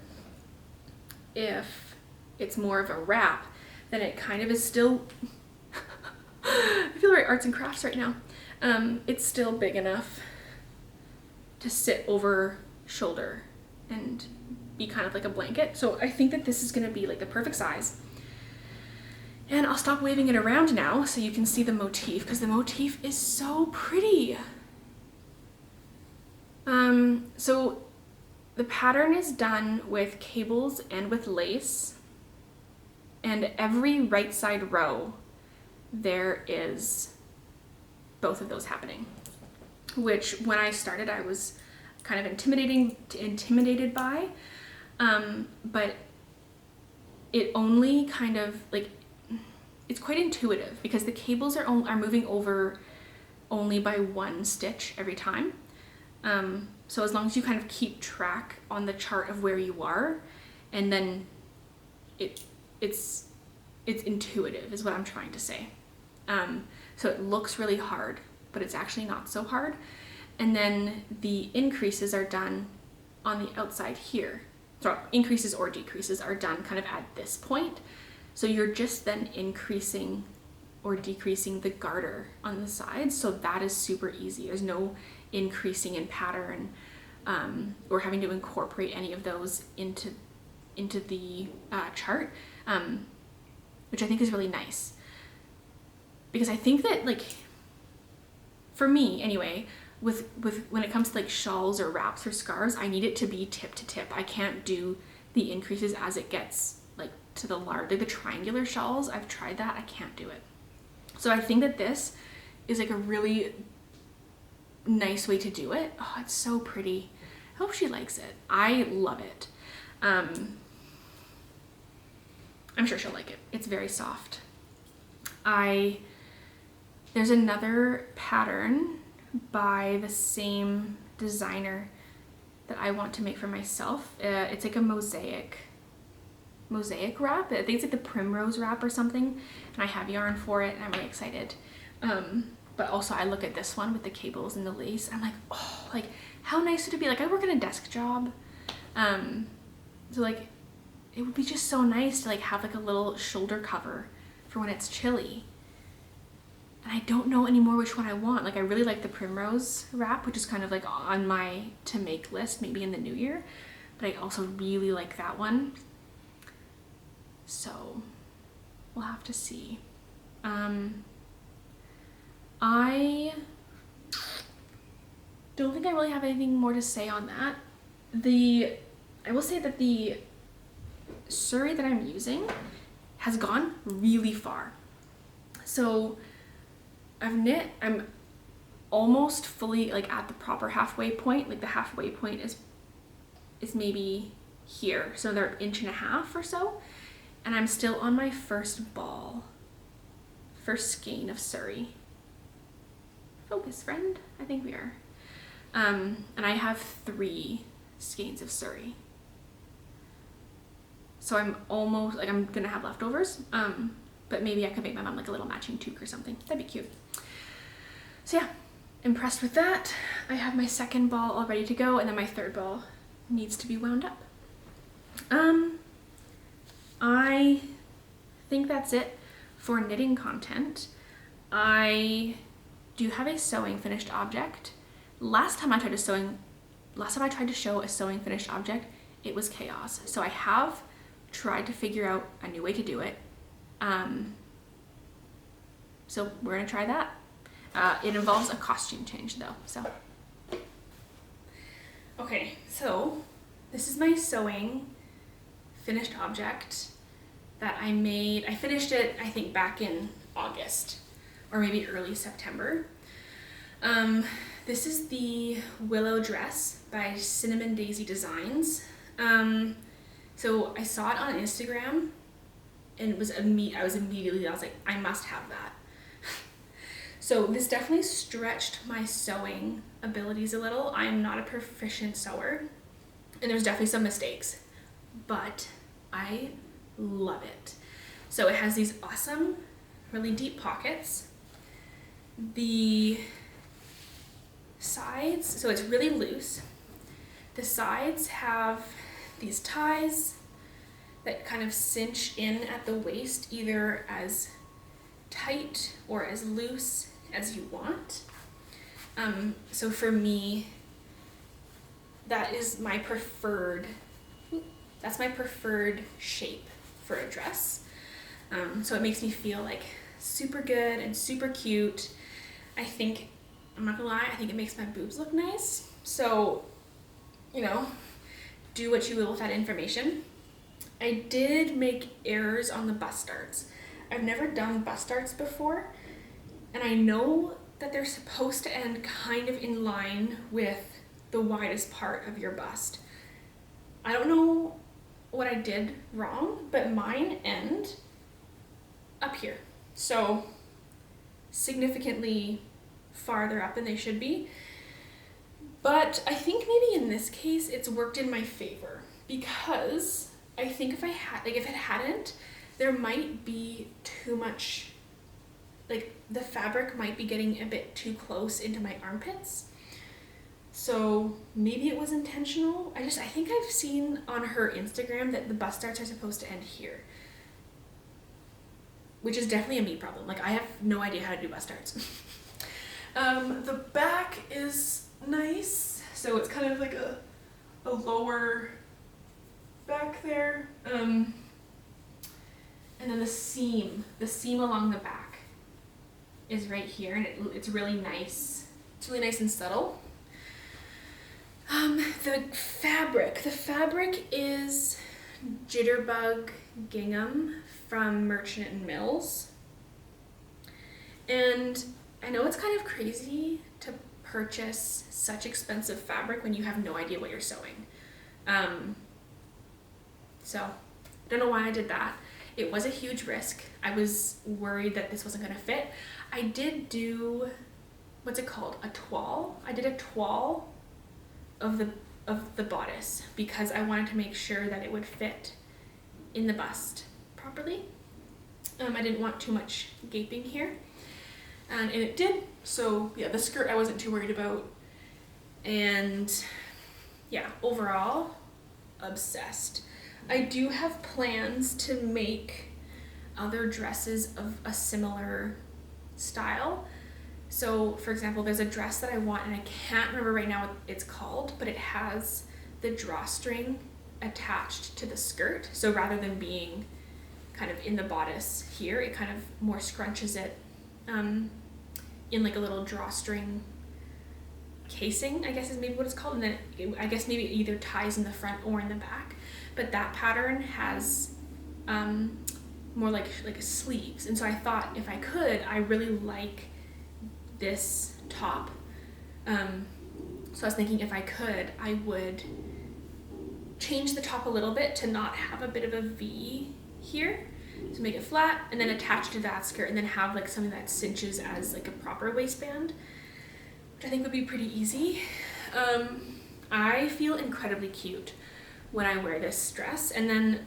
if it's more of a wrap, then it kind of is still, I feel very arts and crafts right now. It's still big enough to sit over shoulder and be kind of like a blanket. So I think that this is gonna be like the perfect size. And I'll stop waving it around now so you can see the motif, because the motif is so pretty. So the pattern is done with cables and with lace, and every right side row there is both of those happening, which when I started I was kind of intimidated by, but it only kind of like, it's quite intuitive because the cables are moving over only by 1 stitch every time. So as long as you kind of keep track on the chart of where you are, and then it's intuitive is what I'm trying to say. So it looks really hard, but it's actually not so hard. And then the increases are done on the outside here. So increases or decreases are done kind of at this point. So you're just then increasing or decreasing the garter on the sides. So that is super easy. There's no increasing in pattern or having to incorporate any of those into the chart, which I think is really nice. Because I think that, like, for me anyway, with when it comes to like shawls or wraps or scarves, I need it to be tip to tip. I can't do the increases as it gets like to the large, like the triangular shawls. I've tried that, I can't do it. So I think that this is like a really nice way to do it. Oh, it's so pretty. I hope she likes it. I love it. I'm sure she'll like it. It's very soft. There's another pattern by the same designer that I want to make for myself. It's like a mosaic wrap. I think it's like the primrose wrap or something, and I have yarn for it and I'm really excited. But also I look at this one with the cables and the lace, I'm like, oh, like how nice would it be? Like I work in a desk job, so like it would be just so nice to like have like a little shoulder cover for when it's chilly. And I don't know anymore which one I want. Like I really like the primrose wrap, which is kind of like on my to make list, maybe in the new year, but I also really like that one. So we'll have to see. I don't think I really have anything more to say on that. I will say that the Sari that I'm using has gone really far. So I'm almost fully like at the proper halfway point. Like the halfway point is maybe here, so they're 1.5 inches or so, and I'm still on my first skein of Sari. Focus, friend. I think we are. And I have 3 skeins of Sari. So I'm almost, like I'm gonna have leftovers, but maybe I could make my mom like a little matching toque or something. That'd be cute. So yeah, impressed with that. I have my second ball all ready to go, and then my third ball needs to be wound up. I think that's it for knitting content. I do have a sewing finished object. Last time I tried to show a sewing finished object, it was chaos. So I have tried to figure out a new way to do it. So we're gonna try that. It involves a costume change though, so. Okay, so this is my sewing finished object that I made. I finished it, I think, back in August or maybe early September. This is the Willow dress by Cinnamon Daisy Designs. So I saw it on Instagram and I was like, I must have that. So this definitely stretched my sewing abilities a little. I'm not a proficient sewer, and there's definitely some mistakes, but I love it. So it has these awesome, really deep pockets. The sides, so it's really loose. The sides have these ties that kind of cinch in at the waist, either as tight or as loose as you want. So for me, that is my preferred, that's my preferred shape for a dress. So it makes me feel like super good and super cute. I think, I'm not gonna lie, I think it makes my boobs look nice. So, you know, do what you will with that information. I did make errors on the bust darts. I've never done bust darts before, and I know that they're supposed to end kind of in line with the widest part of your bust. I don't know what I did wrong, but mine end up here. So significantly farther up than they should be. But I think maybe in this case it's worked in my favor, because I think if it hadn't, there might be too much, like the fabric might be getting a bit too close into my armpits. So maybe it was intentional. I think I've seen on her Instagram that the bust darts are supposed to end here, which is definitely a me problem. Like I have no idea how to do bust darts. The back is nice. So it's kind of like a lower back there. And then the seam along the back is right here, and it's really nice. It's really nice and subtle. The fabric is Jitterbug Gingham from Merchant and Mills. And I know it's kind of crazy to purchase such expensive fabric when you have no idea what you're sewing. So I don't know why I did that. It was a huge risk. I was worried that this wasn't gonna fit. I did do, what's it called? A toile. I did a toile of of the bodice because I wanted to make sure that it would fit in the bust properly. I didn't want too much gaping here, and it did. So yeah, the skirt I wasn't too worried about, and yeah, overall, obsessed. I do have plans to make other dresses of a similar style. So for example, there's a dress that I want, and I can't remember right now what it's called, but it has the drawstring attached to the skirt. So rather than being kind of in the bodice here, it kind of more scrunches it in like a little drawstring casing, I guess is maybe what it's called, and then I guess maybe it either ties in the front or in the back. But that pattern has more like sleeves, and so I thought if I could, I really like this top, so I was thinking if I could, I would change the top a little bit to not have a bit of a V here, to make it flat, and then attach to that skirt, and then have like something that cinches as like a proper waistband, which I think would be pretty easy. I feel incredibly cute when I wear this dress, and then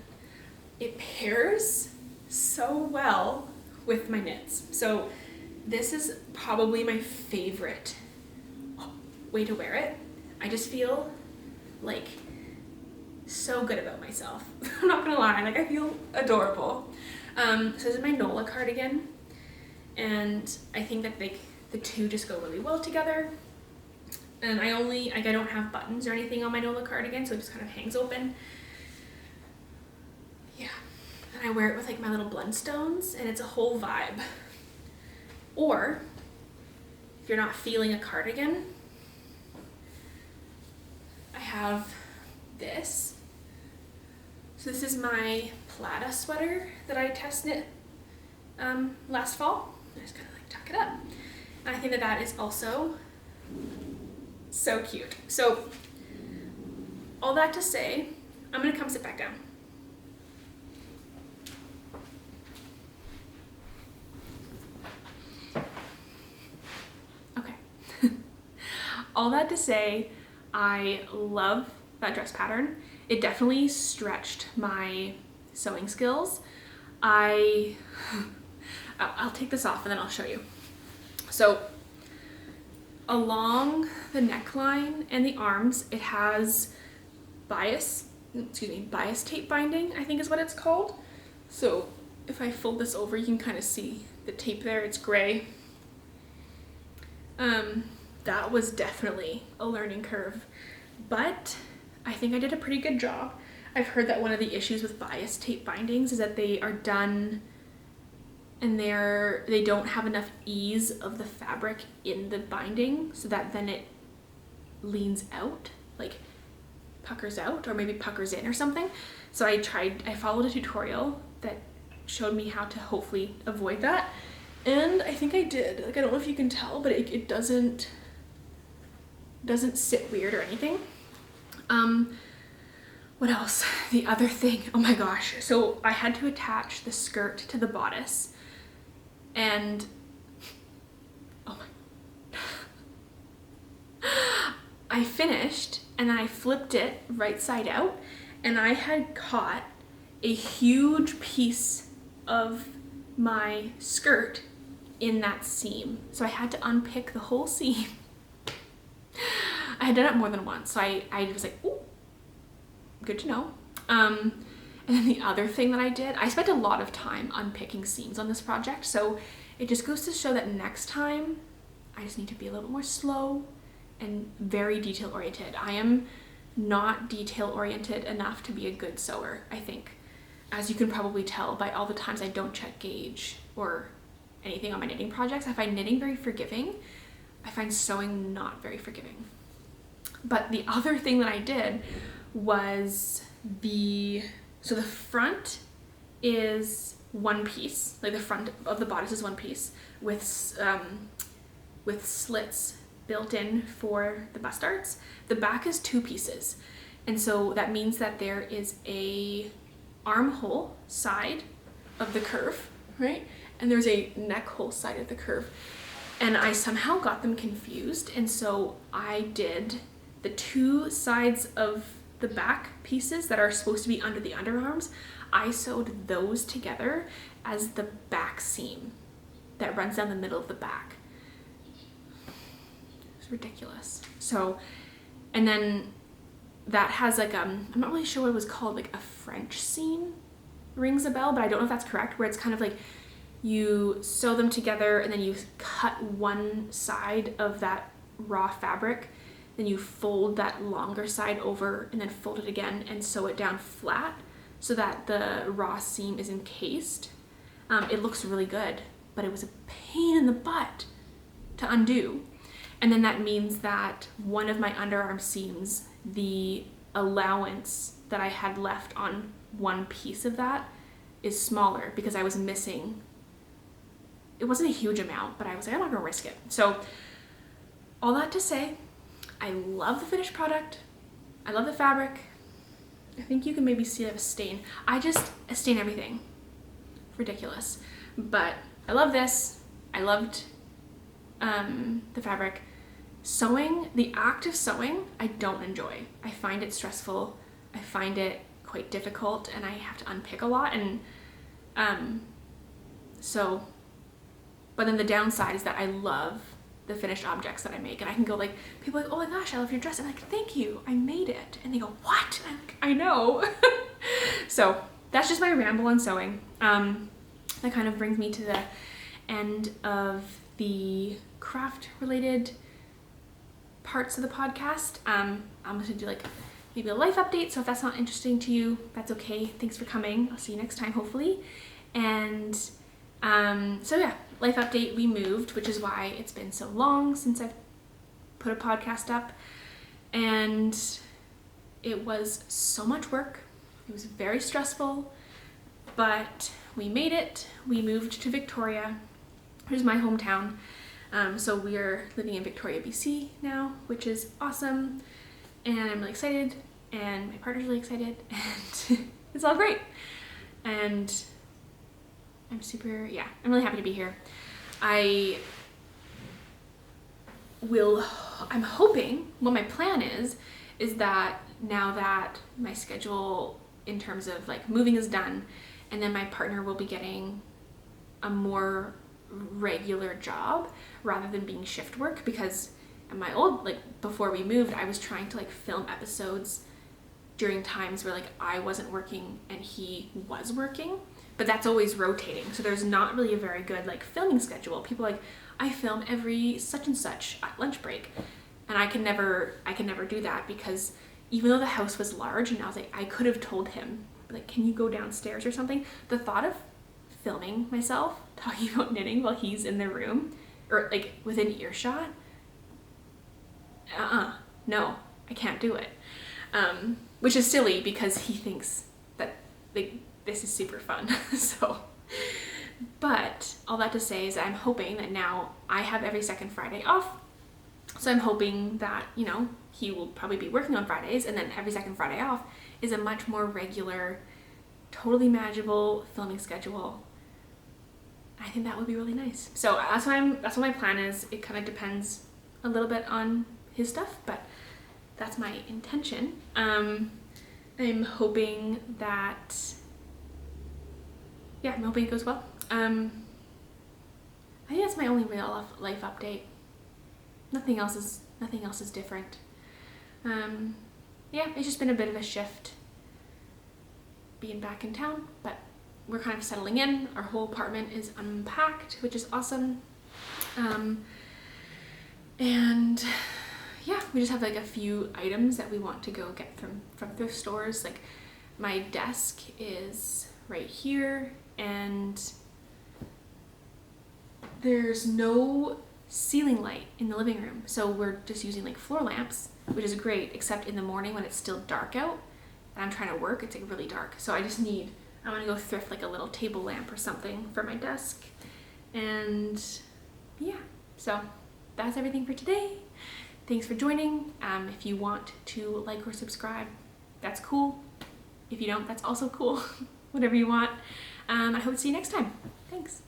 it pairs so well with my knits. So this is probably my favorite way to wear it. I just feel like so good about myself. I'm not gonna lie, like I feel adorable. So this is my Nola cardigan, and I think that the two just go really well together. And I don't have buttons or anything on my Nola cardigan, so it just kind of hangs open. Yeah, and I wear it with like my little Blundstones, and it's a whole vibe. Or if you're not feeling a cardigan, I have this. So this is my Plata sweater that I test knit last fall. I just kind of like tuck it up. And I think that is also so cute. So all that to say, I'm gonna come sit back down. Okay. All that to say, I love that dress pattern. It definitely stretched my sewing skills. I'll take this off and then I'll show you. So along the neckline and the arms, it has bias tape binding, I think is what it's called. So if I fold this over, you can kind of see the tape there. It's gray. That was definitely a learning curve, but I think I did a pretty good job. I've heard that one of the issues with bias tape bindings is that they are done and they don't have enough ease of the fabric in the binding, so that then it leans out, like puckers out, or maybe puckers in or something. So I followed a tutorial that showed me how to hopefully avoid that, and I think I did. Like, I don't know if you can tell, but it doesn't sit weird or anything. What else? The other thing, oh my gosh. So I had to attach the skirt to the bodice, and oh my, I finished and I flipped it right side out, and I had caught a huge piece of my skirt in that seam. So I had to unpick the whole seam. I had done it more than once, so I was like, ooh, good to know. And then the other thing that I did, I spent a lot of time unpicking seams on this project, so it just goes to show that next time I just need to be a little more slow and very detail oriented. I am not detail oriented enough to be a good sewer, I think, as you can probably tell by all the times I don't check gauge or anything on my knitting projects. I find knitting very forgiving. I find sewing not very forgiving. But the other thing that I did was the front is one piece, like the front of the bodice is one piece with slits built in for the bust darts. The back is two pieces, and so that means that there is a armhole side of the curve, right? And there's a neck hole side of the curve, and I somehow got them confused, and so I did the two sides of the back pieces that are supposed to be under the underarms, I sewed those together as the back seam that runs down the middle of the back. It's ridiculous. So, and then that has like, I'm not really sure what it was called, like a French seam rings a bell, but I don't know if that's correct, where it's kind of like you sew them together and then you cut one side of that raw fabric, then you fold that longer side over and then fold it again and sew it down flat so that the raw seam is encased. It looks really good, but it was a pain in the butt to undo. And then that means that one of my underarm seams, the allowance that I had left on one piece of that is smaller because I was missing. It wasn't a huge amount, but I was like, I'm not gonna risk it. So all that to say, I love the finished product. I love the fabric. I think you can maybe see I have a stain. I stain everything. Ridiculous. But I love this. I loved the fabric. Sewing, the act of sewing, I don't enjoy. I find it stressful. I find it quite difficult, and I have to unpick a lot. And so, but then the downside is that I love the finished objects that I make, and I can go like, people are like, oh my gosh, I love your dress. I'm like, thank you, I made it. And they go, what? I'm like, I know. So that's just my ramble on sewing. That kind of brings me to the end of the craft related parts of the podcast. I'm going to do like maybe a life update, so if that's not interesting to you, that's okay. Thanks for coming. I'll see you next time, hopefully. And so yeah, life update, we moved, which is why it's been so long since I've put a podcast up, and it was so much work. It was very stressful, but we made it. We moved to Victoria, which is my hometown. So we're living in Victoria, BC now, which is awesome, and I'm really excited, and my partner's really excited, and it's all great. And I'm really happy to be here. I'm hoping, what my plan is that now that my schedule in terms of like moving is done, and then my partner will be getting a more regular job rather than being shift work, because in my old, like before we moved, I was trying to like film episodes during times where like I wasn't working and he was working, but that's always rotating, so there's not really a very good like filming schedule. People are like, I film every such and such at lunch break, and I can never do that, because even though the house was large and I was like, I could have told him like, can you go downstairs or something. The thought of filming myself talking about knitting while he's in the room or like within earshot, no, I can't do it. Which is silly because he thinks that like this is super fun. So, but all that to say is I'm hoping that now I have every second Friday off. So I'm hoping that, you know, he will probably be working on Fridays, and then every second Friday off is a much more regular, totally manageable filming schedule. I think that would be really nice. So that's what my plan is. It kind of depends a little bit on his stuff, but that's my intention. I'm hoping that, I'm hoping it goes well. I think that's my only real life update. Nothing else is different. It's just been a bit of a shift being back in town, but we're kind of settling in. Our whole apartment is unpacked, which is awesome. And yeah, we just have like a few items that we want to go get from thrift stores. Like my desk is right here, and there's no ceiling light in the living room, so we're just using like floor lamps, which is great, except in the morning when it's still dark out and I'm trying to work, it's like really dark. So I want to go thrift like a little table lamp or something for my desk. And yeah, so that's everything for today. Thanks for joining. If you want to like or subscribe, that's cool. If you don't, that's also cool. Whatever you want. I hope to see you next time. Thanks.